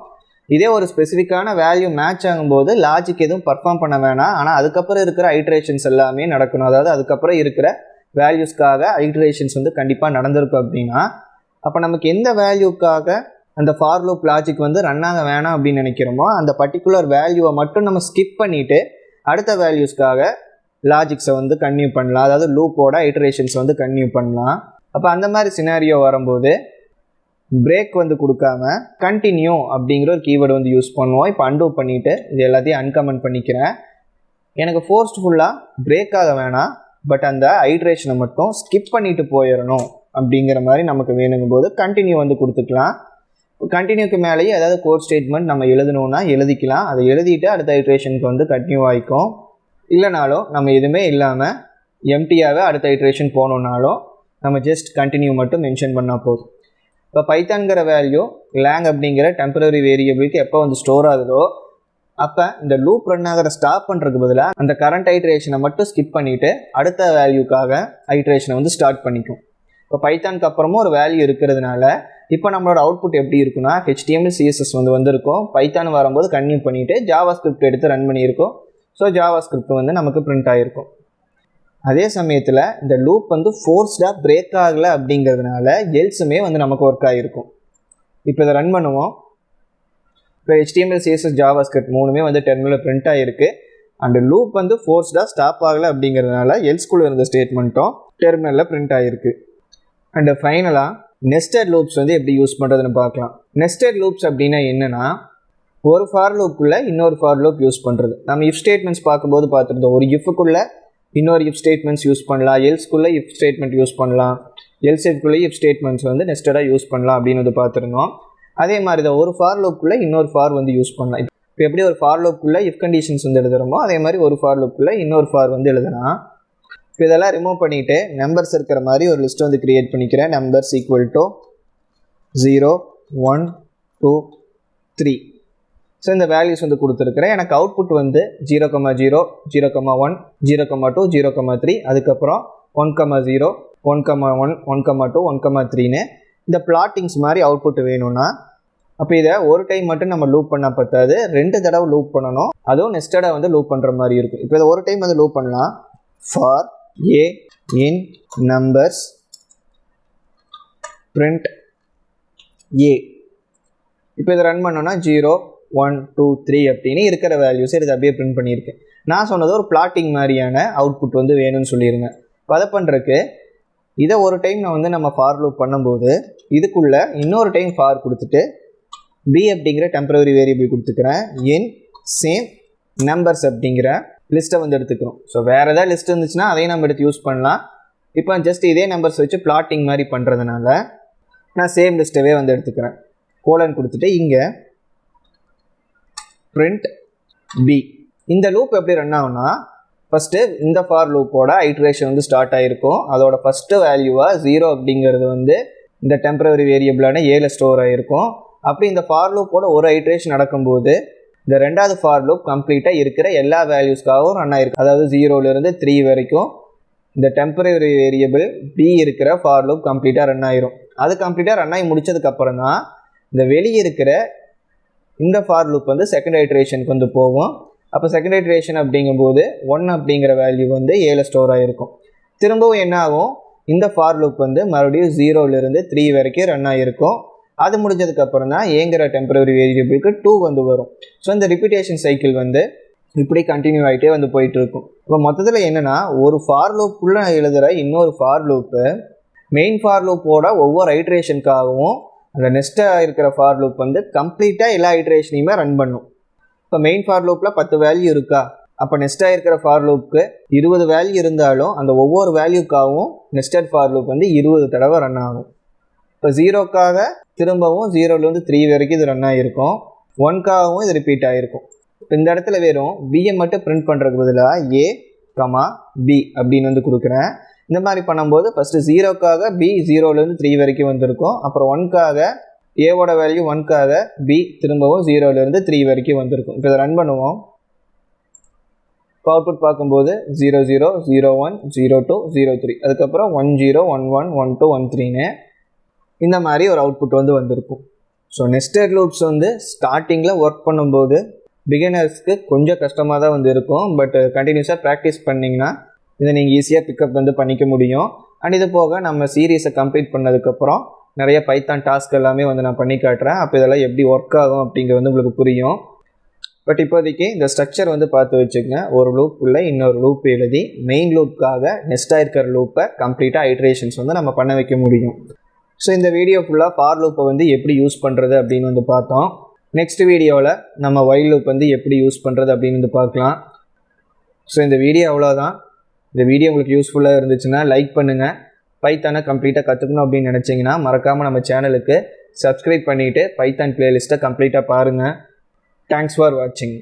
இதே ஒரு ஸ்பெசிஃபிக்கான வேல்யூ மேட்ச் ஆகும்போது லாஜிக் எதுவும் பர்ஃபார்ம் பண்ண வேணாம், ஆனால் அதுக்கப்புறம் இருக்கிற ஐட்ரேஷன்ஸ் எல்லாமே நடக்கணும். அதாவது அதுக்கப்புறம் இருக்கிற வேல்யூஸ்க்காக ஐட்ரேஷன்ஸ் வந்து கண்டிப்பாக நடந்திருக்கும் அப்படின்னா, அப்போ நமக்கு எந்த வேல்யூக்காக அந்த ஃபார் லூப் லாஜிக் வந்து ரன் ஆக வேணாம் அப்படின்னு நினைக்கிறோமோ அந்த பர்டிகுலர் வேல்யூவை மட்டும் நம்ம ஸ்கிப் பண்ணிவிட்டு அடுத்த வேல்யூஸ்க்காக லாஜிக்ஸை வந்து கன்டினியூ பண்ணலாம். அதாவது லூப்போட ஐட்ரேஷன்ஸ் வந்து கன்டினியூ பண்ணலாம். அப்போ அந்த மாதிரி சினாரியோ வரும்போது பிரேக் வந்து கொடுக்காம கண்டினியூ அப்படிங்கிற ஒரு கீவேர்டு வந்து யூஸ் பண்ணுவோம். இப்போ அன்டூ பண்ணிவிட்டு இது எல்லாத்தையும் அன்கமெண்ட் பண்ணிக்கிறேன். எனக்கு ஃபோர்ஸ்ஃபுல்லாக பிரேக் ஆக வேணாம், பட் அந்த ஐட்ரேஷனை மட்டும் ஸ்கிப் பண்ணிவிட்டு போயிடணும் அப்படிங்கிற மாதிரி நமக்கு வேணுங்கும் போது கண்டினியூ வந்து கொடுத்துக்கலாம். கண்டினியூக்கு மேலேயே ஏதாவது கோட் ஸ்டேட்மெண்ட் நம்ம எழுதணுன்னா எழுதிக்கலாம். அதை எழுதிட்டு அடுத்த ஐட்ரேஷனுக்கு வந்து கண்டினியூ ஆகிக்கும். இல்லைனாலும் நம்ம எதுவுமே இல்லாமல் எம்டியாகவே அடுத்த ஐட்ரேஷன் போகணுன்னாலும் நம்ம ஜஸ்ட் கண்டினியூ மட்டும் மென்ஷன் பண்ணால் போதும். இப்போ பைத்தான்கிற வேல்யூ லேங் அப்படிங்கிற டெம்பரரி வேரியபிளுக்கு எப்போ வந்து ஸ்டோர் ஆகுதோ அப்போ இந்த லூப் ரன் ஆகிற ஸ்டாப் பண்ணுறதுக்கு பதிலாக அந்த கரண்ட் ஐட்ரேஷனை மட்டும் ஸ்கிப் பண்ணிவிட்டு அடுத்த வேல்யூக்காக ஐட்ரேஷனை வந்து ஸ்டார்ட் பண்ணிக்கும். இப்போ பைத்தானுக்கு அப்புறமும் ஒரு வேல்யூ இருக்கிறதுனால இப்போ நம்மளோட அவுட்புட் எப்படி இருக்குன்னா HTML CSS வந்து வந்திருக்கும். பைத்தான் வரும்போது கன்டினியூ பண்ணிவிட்டு ஜாவா ஸ்கிரிப்ட் எடுத்து ரன் பண்ணியிருக்கோம். ஸோ ஜாவா ஸ்கிரிப்ட் வந்து நமக்கு பிரிண்ட் ஆகிருக்கும். அதே சமயத்தில் இந்த லூப் வந்து ஃபோர்ஸ்டாக பிரேக் ஆகலை அப்படிங்கிறதுனால எல்ஸுமே வந்து நமக்கு ஒர்க் ஆகிருக்கும். இப்போ இதை ரன் பண்ணுவோம். இப்போ HTML CSS ஜாவா ஸ்கிரிப்ட் மூணுமே வந்து டெர்மினலில் பிரிண்ட் ஆகிருக்கு. அந்த லூப் வந்து ஃபோர்ஸ்டாக ஸ்டாப் ஆகலை அப்படிங்கிறதுனால எல்ஸ்குள்ளே இருந்த ஸ்டேட்மெண்ட்டும் டெர்மினலில் பிரிண்ட் ஆகிருக்கு. அண்டு ஃபைனலாக நெஸ்டட் லூப்ஸ் வந்து எப்படி யூஸ் பண்ணுறதுன்னு பார்க்கலாம். நெஸ்டட் லூப்ஸ் அப்படின்னா என்னென்னா, ஒரு ஃபார் லூப்புக்குள்ளே இன்னொரு ஃபார் லூப் யூஸ் பண்ணுறது. நம்ம இஃப் ஸ்டேட்மெண்ட்ஸ் பார்க்கும்போது பார்த்துருந்தோம். ஒரு இஃபுக்குள்ளே இன்னொரு இஃப் ஸ்டேட்மெண்ட்ஸ் யூஸ் பண்ணலாம், எல்ஸ்குள்ளே இஃப் ஸ்டேட்மெண்ட் யூஸ் பண்ணலாம், எல்செஃப்குள்ளே இஃப் ஸ்டேட்மெண்ட்ஸ் வந்து நெஸ்டடாக யூஸ் பண்ணலாம் அப்படின்னு வந்து பார்த்துருந்தோம். அதே மாதிரி தான் ஒரு ஃபார் லூப்புக்குள்ளே இன்னொரு ஃபார் வந்து யூஸ் பண்ணலாம். இப்போ எப்படி ஒரு ஃபார் லூப்புக்குள்ளே இஃப் கண்டிஷன்ஸ் வந்து எழுதுகிறோமோ அதே மாதிரி ஒரு ஃபார் லூப்புக்குள்ளே இன்னொரு ஃபார் வந்து எழுதலாம். இப்போ இதெல்லாம் ரிமூவ் பண்ணிவிட்டு நம்பர்ஸ் இருக்கிற மாதிரி ஒரு லிஸ்ட் வந்து க்ரியேட் பண்ணிக்கிறேன். Numbers equal to 0, 1, 2, 3. ஸோ இந்த வேல்யூஸ் வந்து கொடுத்துருக்குறேன். எனக்கு அவுட்புட் வந்து 0,0, 0,1, 0,2, 0,3, அதுக்கப்புறம் 1,0, 1,1, 1,2, 1,3ன்னு இந்த பிளாட்டிங்ஸ் மாதிரி அவுட்புட் வேணும்னா அப்போ இதை ஒரு டைம் மட்டும் நம்ம லூப் பண்ணால் பத்தாது, 2 தடவை லூப் பண்ணணும். அதுவும் நெஸ்டடாக வந்து லூப் பண்ணுற மாதிரி இருக்கும். இப்போ இதை ஒரு டைம் வந்து லூப் பண்ணலாம். For a in numbers print a. இப்போ இதை ரன் பண்ணோன்னா 0, 1, 2, 3 அப்படின்னு இருக்கிற வேல்யூஸ் இது அப்படியே பிரிண்ட் பண்ணியிருக்கேன். நான் சொன்னது ஒரு பிளாட்டிங் மாதிரியான அவுட்புட் வந்து வேணும்னு சொல்லியிருந்தேன். இப்போ அதை பண்ணுறதுக்கு இதை ஒரு டைம் நான் வந்து நம்ம ஃபார் லூப் பண்ணும்போது இதுக்குள்ளே இன்னொரு டைம் ஃபார் கொடுத்துட்டு b அப்படிங்கிற டெம்பரரி வேரியபிள் கொடுத்துக்கிறேன். இன் சேம் நம்பர்ஸ் அப்படிங்கிற லிஸ்ட்டை வந்து எடுத்துக்கிறோம். ஸோ வேறு ஏதாவது லிஸ்ட் இருந்துச்சுன்னா அதையும் நம்ம எடுத்து யூஸ் பண்ணலாம். இப்போ ஜஸ்ட் இதே நம்பர்ஸ் வச்சு பிளாட்டிங் மாதிரி பண்ணுறதுனால நான் சேம் லிஸ்ட்டவே வந்து எடுத்துக்கிறேன். கோலன் கொடுத்துட்டு இங்கே பிரிண்ட் b. இந்த லூப் எப்படி ரன் ஆகும்னா, ஃபஸ்ட்டு இந்த ஃபார் லூப்போட ஐட்ரேஷன் வந்து ஸ்டார்ட் ஆகிருக்கும். அதோட ஃபஸ்ட்டு வேல்யூவாக 0 அப்படிங்கிறது வந்து இந்த டெம்பரரி வேரியபிளான ஏல ஸ்டோர் ஆகிருக்கும். அப்படி இந்த ஃபார் லூப்போட ஒரு ஐட்ரேஷன் நடக்கும்போது இந்த ரெண்டாவது ஃபார் லூப் கம்ப்ளீட்டாக இருக்கிற எல்லா வேல்யூஸ்க்காகவும் ரன் ஆகிருக்கு. அதாவது 0லேருந்து 3 வரைக்கும் இந்த டெம்பரரி வேரியபிள் b இருக்கிற ஃபார் லூப் கம்ப்ளீட்டாக ரன் ஆகிரும். அது கம்ப்ளீட்டாக ரன் ஆகி முடிச்சதுக்கப்புறம் தான் இந்த வெளியே இருக்கிற இந்த ஃபார் லூப் வந்து செகண்ட் ஐட்ரேஷனுக்கு வந்து போகும். அப்போ செகண்ட் ஐட்ரேஷன் அப்படிங்கும்போது 1 அப்படிங்கிற வேல்யூ வந்து ஏல ஸ்டோர் ஆகிருக்கும். திரும்பவும் என்ன ஆகும், இந்த ஃபார் லூப் வந்து மறுபடியும் 0லேருந்து 3 வரைக்கும் ரன் ஆகிருக்கும். அது முடிஞ்சதுக்கப்புறம் தான் ஏங்கிற டெம்பரரி வேரியபிளுக்கு 2 வந்து வரும். ஸோ இந்த ரிப்பீட்டேஷன் சைக்கிள் வந்து இப்படி கண்டினியூ ஆகிட்டே வந்து போயிட்டுருக்கும். இப்போ மொத்தத்தில் என்னென்னா, ஒரு ஃபார் லூப்புக்குள்ளே எழுதுகிற இன்னொரு ஃபார் லூப்பு மெயின் ஃபார் லூப்போட ஒவ்வொரு ஐட்ரேஷனுக்காகவும் அந்த நெக்ஸ்ட்டாக இருக்கிற ஃபார் லூப் வந்து கம்ப்ளீட்டாக எல்லா ஐட்ரேஷனையுமே ரன் பண்ணும். இப்போ மெயின் ஃபார் லூப்பில் 10 வேல்யூ இருக்கா, அப்போ நெக்ஸ்ட்டாக இருக்கிற ஃபார் லூப்புக்கு 20 வேல்யூ இருந்தாலும் அந்த ஒவ்வொரு வேல்யூக்காகவும் நெக்ஸ்டட் ஃபார் லூப் வந்து 20 தடவை ரன் ஆகும். இப்போ 0க்காக திரும்பவும் 0லேருந்து 3 வரைக்கும் இது ரன் ஆகிருக்கும். 1க்காகவும் இது ரிப்பீட் ஆகிருக்கும். இப்போ இந்த இடத்துல வெறும் பியை மட்டும் பிரிண்ட் பண்ணுறதுக்கு பதிலாக a, b அப்படின்னு வந்து கொடுக்குறேன். இந்த மாதிரி பண்ணும்போது ஃபஸ்ட்டு 0க்காக b 0லேருந்து 3 வரைக்கும் வந்திருக்கும். அப்புறம் 1க்காக ஏவோட வேல்யூ 1க்காக b திரும்பவும் 0லேருந்து 3 வரைக்கும் வந்திருக்கும். இப்போ இதை ரன் பண்ணுவோம். இப்போ அவுட்புட் பார்க்கும்போது 0, 0, 0, 1, 0, 2, 0, 3, அதுக்கப்புறம் 1, 0, 1, 1, 1, 2, 1, 3ன்னு இந்த மாதிரி ஒரு அவுட்புட் வந்து வந்திருக்கும். ஸோ நெஸ்டட் லூப்ஸ் வந்து ஸ்டார்டிங்கில் ஒர்க் பண்ணும்போது பிகினர்ஸ்க்கு கொஞ்சம் கஷ்டமாக தான் வந்து இருக்கும். பட் கண்டினியூஸாக ப்ராக்டிஸ் பண்ணிங்கன்னா இதை நீங்கள் ஈஸியாக பிக்கப் வந்து பண்ணிக்க முடியும். அண்ட் இது போக நம்ம சீரீஸை கம்ப்ளீட் பண்ணதுக்கப்புறம் நிறைய பைத்தான் டாஸ்க் எல்லாமே வந்து நான் பண்ணி காட்டுறேன். அப்போ இதெல்லாம் எப்படி ஒர்க் ஆகும் அப்படிங்கிறது வந்து உங்களுக்கு புரியும். பட் இப்போதைக்கு இந்த ஸ்ட்ரக்சர் வந்து பார்த்து வச்சுக்கங்க. ஒரு லூப்புக்குள்ளே இன்னொரு லூப் எழுதி மெயின் லூப்புக்காக நெக்ஸ்ட்டாக இருக்கிற லூப்பை கம்ப்ளீட்டாக ஐட்ரேஷன்ஸ் வந்து நம்ம பண்ண வைக்க முடியும். ஸோ இந்த வீடியோ ஃபுல்லாக ஃபார் லூப்பை வந்து எப்படி யூஸ் பண்ணுறது அப்படின்னு வந்து பார்த்தோம். நெக்ஸ்ட் வீடியோவில் நம்ம வைல் லூப் வந்து எப்படி யூஸ் பண்ணுறது அப்படின்னு வந்து பார்க்கலாம். ஸோ இந்த வீடியோ அவ்வளோதான். இந்த வீடியோ உங்களுக்கு யூஸ்ஃபுல்லாக இருந்துச்சுன்னா லைக் பண்ணுங்கள். பைத்தானை கம்ப்ளீட்டாக கற்றுக்கணும் அப்படின்னு நினச்சிங்கன்னா மறக்காமல் நம்ம சேனலுக்கு சப்ஸ்கிரைப் பண்ணிவிட்டு பைத்தான் பிளேலிஸ்ட்டை கம்ப்ளீட்டாக பாருங்கள். Thanks for watching.